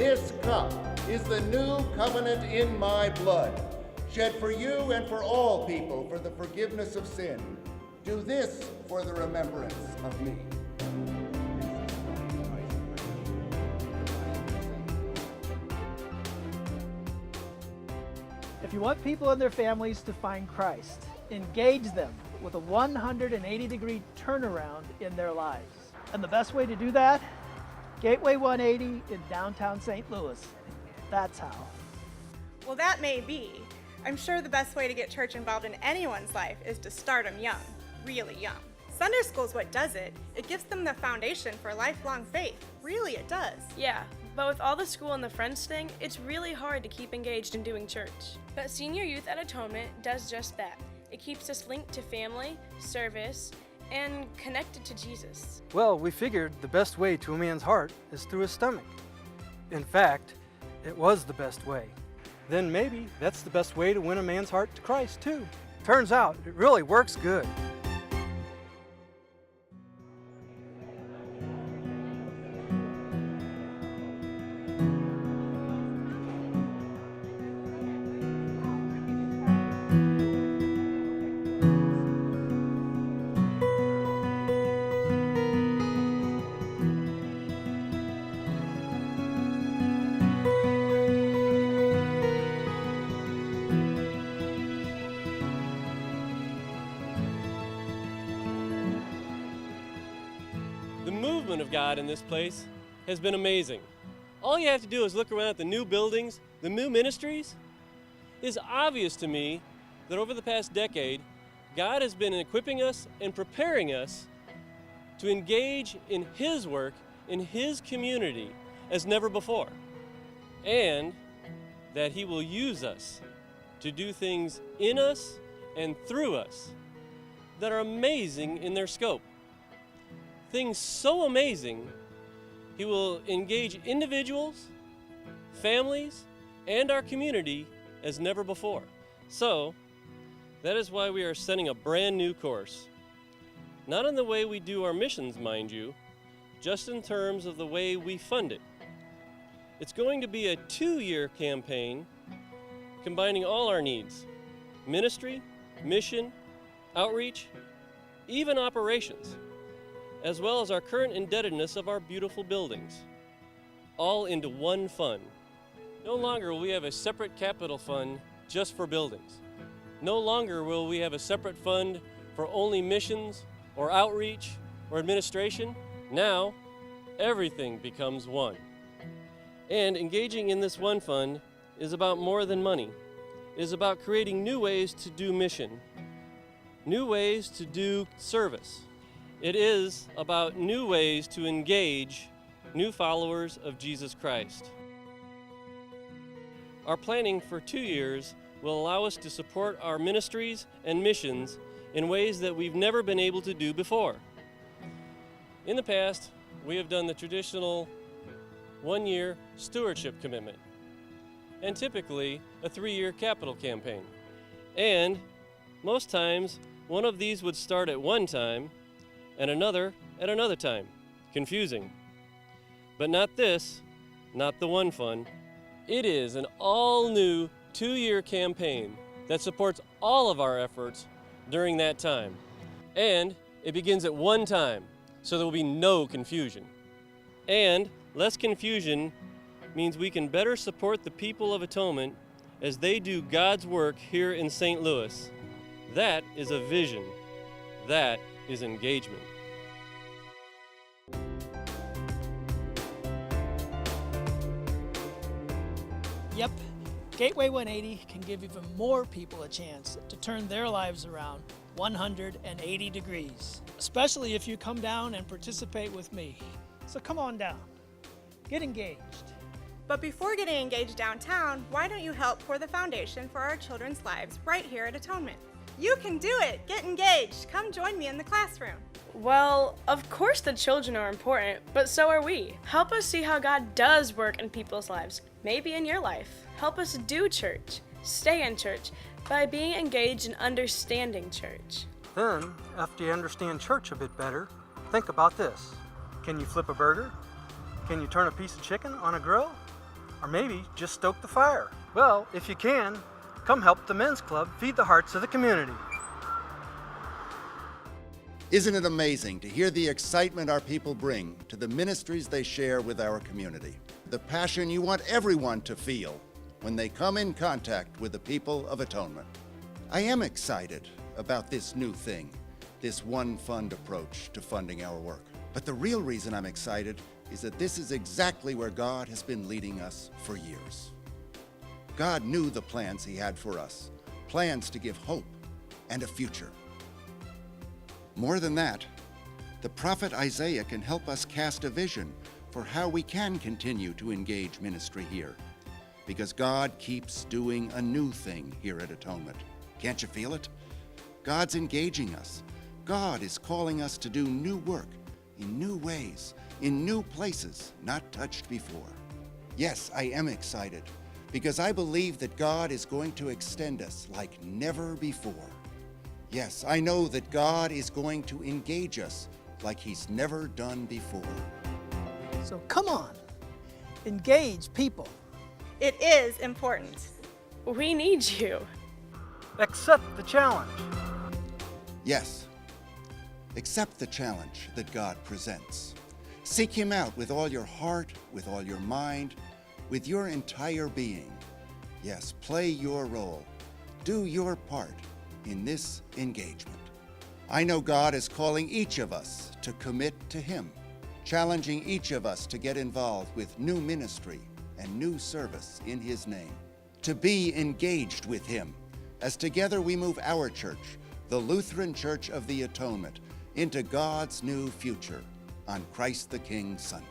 This cup is the new covenant in my blood, shed for you and for all people for the forgiveness of sin. Do this for the remembrance of me. If you want people and their families to find Christ, engage them with a 180-degree turnaround in their lives. And the best way to do that? Gateway 180 in downtown St. Louis. That's how. Well, that may be. I'm sure the best way to get church involved in anyone's life is to start them young, really young. Sunday school is what does it. It gives them the foundation for lifelong faith. Really, it does. Yeah, but with all the school and the friends thing, it's really hard to keep engaged in doing church. But Senior Youth at Atonement does just that. It keeps us linked to family, service, and connected to Jesus. Well, we figured the best way to a man's heart is through his stomach. In fact, it was the best way. Then maybe that's the best way to win a man's heart to Christ too. Turns out it really works good. The movement of God in this place has been amazing. All you have to do is look around at the new buildings, the new ministries. It is obvious to me that over the past decade, God has been equipping us and preparing us to engage in His work in His community as never before, and that He will use us to do things in us and through us that are amazing in their scope. Things so amazing, He will engage individuals, families, and our community as never before. So, that is why we are setting a brand new course. Not in the way we do our missions, mind you, just in terms of the way we fund it. It's going to be a 2-year campaign combining all our needs: ministry, mission, outreach, even operations, as well as our current indebtedness of our beautiful buildings, all into one fund. No longer will we have a separate capital fund just for buildings. No longer will we have a separate fund for only missions or outreach or administration. Now, everything becomes one. And engaging in this one fund is about more than money. It is about creating new ways to do mission, new ways to do service. It is about new ways to engage new followers of Jesus Christ. Our planning for 2 years will allow us to support our ministries and missions in ways that we've never been able to do before. In the past, we have done the traditional 1-year stewardship commitment, and typically a 3-year capital campaign. And most times, one of these would start at one time and another at another time. Confusing. But not this, not the one fund. It is an all-new 2-year campaign that supports all of our efforts during that time. And it begins at one time, so there will be no confusion. And less confusion means we can better support the people of Atonement as they do God's work here in St. Louis. That is a vision. That is engagement. Yep, Gateway 180 can give even more people a chance to turn their lives around 180 degrees, especially if you come down and participate with me. So come on down, get engaged. But before getting engaged downtown, why don't you help pour the foundation for our children's lives right here at Atonement? You can do it! Get engaged! Come join me in the classroom. Well, of course the children are important, but so are we. Help us see how God does work in people's lives, maybe in your life. Help us do church, stay in church, by being engaged in understanding church. Then, after you understand church a bit better, think about this. Can you flip a burger? Can you turn a piece of chicken on a grill? Or maybe just stoke the fire. Well, if you can, come help the men's club feed the hearts of the community. Isn't it amazing to hear the excitement our people bring to the ministries they share with our community? The passion you want everyone to feel when they come in contact with the people of Atonement. I am excited about this new thing, this one fund approach to funding our work. But the real reason I'm excited is that this is exactly where God has been leading us for years. God knew the plans He had for us, plans to give hope and a future. More than that, the prophet Isaiah can help us cast a vision for how we can continue to engage ministry here, because God keeps doing a new thing here at Atonement. Can't you feel it? God's engaging us. God is calling us to do new work in new ways, in new places not touched before. Yes, I am excited because I believe that God is going to extend us like never before. Yes, I know that God is going to engage us like He's never done before. So come on, engage people. It is important. We need you. Accept the challenge. Yes, accept the challenge that God presents. Seek Him out with all your heart, with all your mind, with your entire being. Yes, play your role. Do your part in this engagement. I know God is calling each of us to commit to Him, challenging each of us to get involved with new ministry and new service in His name, to be engaged with Him as together we move our church, the Lutheran Church of the Atonement, into God's new future on Christ the King Sunday.